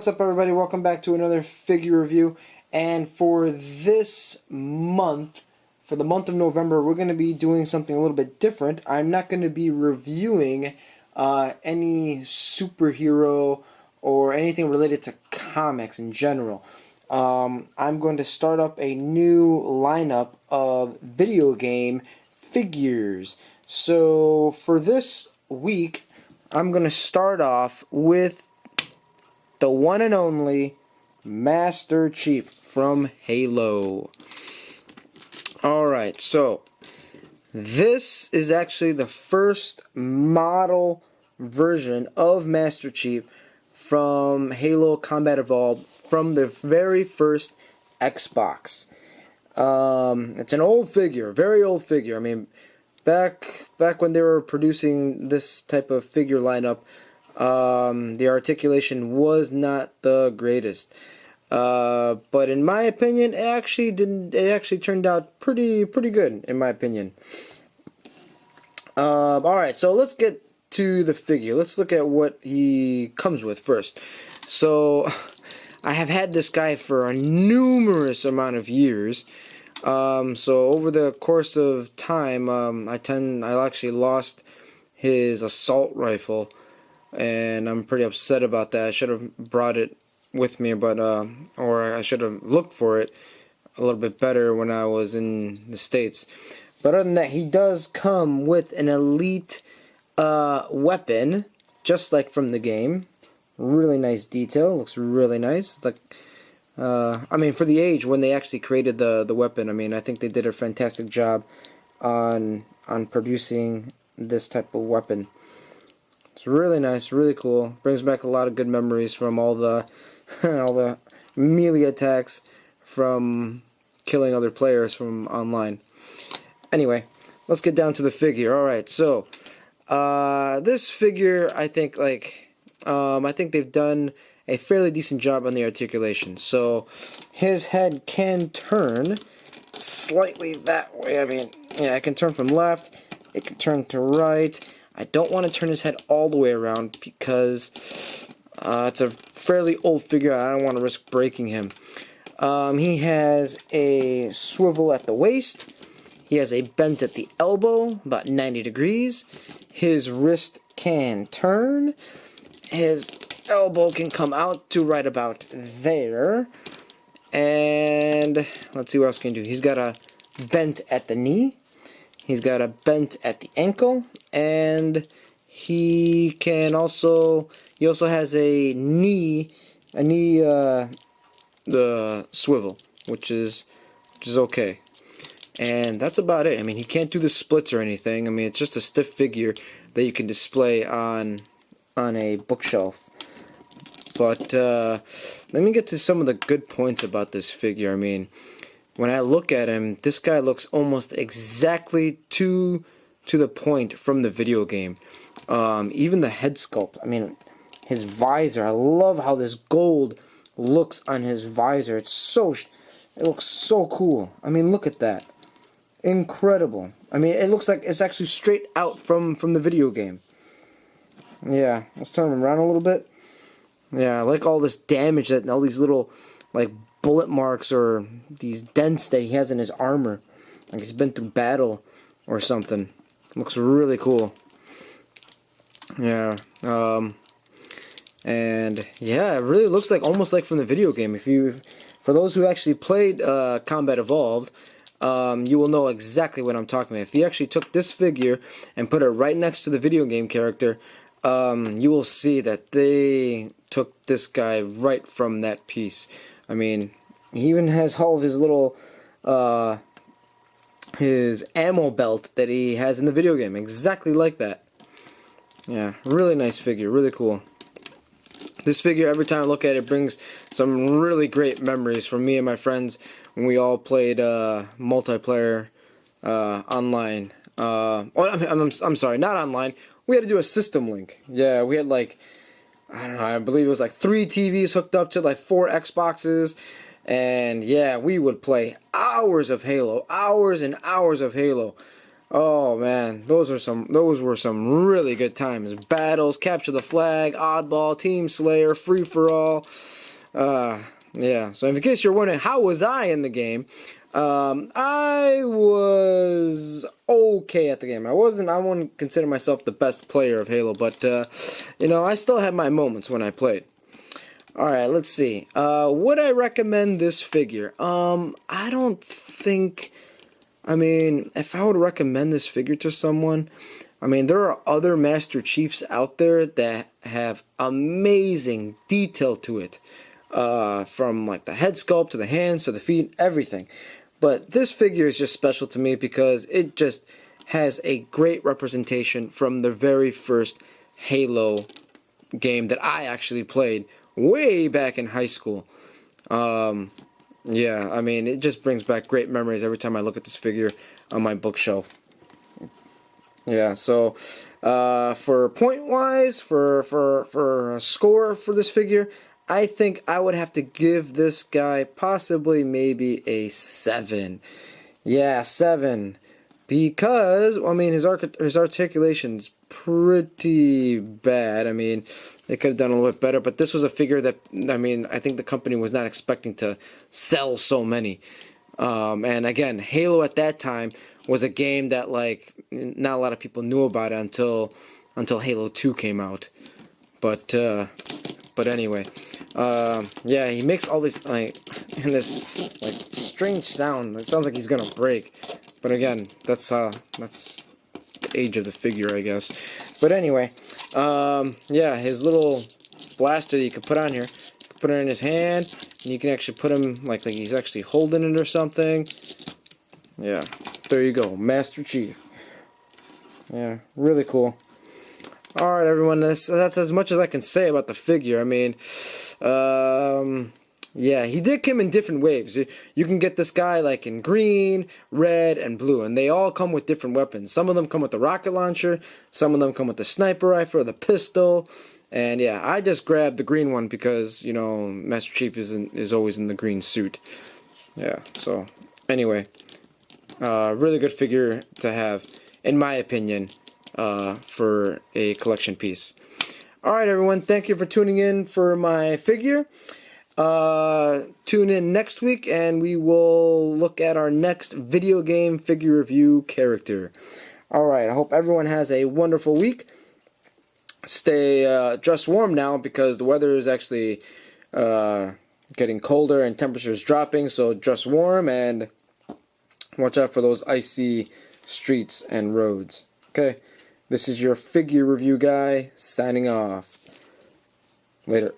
what's up everybody? Welcome back to another figure review. And for this month, for the month of November, we're going to be doing something a little bit different. I'm not going to be reviewing any superhero or anything related to comics in general. I'm going to start up a new lineup of video game figures. So for this week, I'm going to start off with the one and only Master Chief from Halo. Alright, so this is actually the first model version of Master Chief from Halo Combat Evolved from the very first Xbox. It's an old figure, very old figure. I mean, back when they were producing this type of figure lineup, the articulation was not the greatest, but in my opinion, it actually turned out pretty good, in my opinion. Alright, so let's get to the figure. Let's look at what he comes with first. So, I have had this guy for a numerous amount of years. So over the course of time, I actually lost his assault rifle. And I'm pretty upset about that. I should have brought it with me, but or I should have looked for it a little bit better when I was in the States. But other than that, he does come with an elite weapon, just like from the game. Really nice detail. Looks really nice. Like, I mean, for the age when they actually created the weapon, I mean, I think they did a fantastic job on producing this type of weapon. It's really nice, really cool. Brings back a lot of good memories from all the all the melee attacks from killing other players from online. Anyway, let's get down to the figure. All right, so this figure, I think they've done a fairly decent job on the articulation. So his head can turn slightly that way. I mean, yeah, it can turn from left. It can turn to right. I don't want to turn his head all the way around because it's a fairly old figure. I don't want to risk breaking him. He has a swivel at the waist. He has a bent at the elbow, about 90 degrees. His wrist can turn. His elbow can come out to right about there. And let's see what else he can do. He's got a bent at the knee. He's got a bent at the ankle, and he also has a knee the swivel, which is okay. And that's about it. I mean, he can't do the splits or anything. I mean, it's just a stiff figure that you can display on a bookshelf. But let me get to some of the good points about this figure. I mean, when I look at him, this guy looks almost exactly to the point from the video game. Even the head sculpt. I mean, his visor. I love how this gold looks on his visor. It looks so cool. I mean, look at that. Incredible. I mean, it looks like it's actually straight out from the video game. Yeah, let's turn him around a little bit. Yeah, I like all this damage that all these little like bullet marks or these dents that he has in his armor, like he's been through battle or something. Looks really cool. Yeah, and yeah, it really looks like almost like from the video game. For those who actually played Combat Evolved, you will know exactly what I'm talking about. If you actually took this figure and put it right next to the video game character, you will see that they took this guy right from that piece. I mean, he even has all of his little, his ammo belt that he has in the video game, exactly like that. Yeah, really nice figure, really cool. This figure, every time I look at it, brings some really great memories from me and my friends when we all played multiplayer online. I'm sorry, not online. We had to do a system link. Yeah, we had like, I don't know, I believe it was like 3 TVs hooked up to like 4 Xboxes. And yeah, we would play hours of Halo, hours and hours of Halo. Oh man, those were some really good times. Battles, capture the flag, oddball, team slayer, free for all. Yeah, so in case you're wondering, how was I in the game? I was okay at the game. I wouldn't consider myself the best player of Halo, but, you know, I still had my moments when I played. Alright, let's see. Would I recommend this figure? I don't think... I mean, if I would recommend this figure to someone... I mean, there are other Master Chiefs out there that have amazing detail to it. From, like, the head sculpt to the hands to the feet, everything. But this figure is just special to me because it just has a great representation from the very first Halo game that I actually played way back in high school. Yeah, I mean, it just brings back great memories every time I look at this figure on my bookshelf. Yeah, so for point-wise, for a score for this figure, I think I would have to give this guy possibly maybe a 7. Yeah, 7. Because, I mean, his articulation's pretty bad. I mean, they could have done a little bit better, but this was a figure that, I mean, I think the company was not expecting to sell so many. And again, Halo at that time was a game that, like, not a lot of people knew about it until Halo 2 came out. But anyway, yeah, he makes all these, like, and this, like, strange sound. It sounds like he's gonna break. But again, that's the age of the figure, I guess. But anyway, yeah, his little blaster that you can put on here, you can put it in his hand, and you can actually put him like he's actually holding it or something. Yeah, there you go, Master Chief. Yeah, really cool. Alright, everyone, that's as much as I can say about the figure. I mean, yeah, he did come in different waves. You can get this guy like in green, red, and blue, and they all come with different weapons. Some of them come with the rocket launcher, some of them come with the sniper rifle, or the pistol, and yeah, I just grabbed the green one because, you know, Master Chief is always in the green suit. Yeah, so, anyway, really good figure to have, in my opinion, for a collection piece. Alright, everyone, thank you for tuning in for my figure. Tune in next week and we will look at our next video game figure review character. Alright, I hope everyone has a wonderful week. Stay dressed warm now because the weather is actually getting colder and temperatures dropping, so dress warm and watch out for those icy streets and roads. Okay, this is your figure review guy signing off. Later.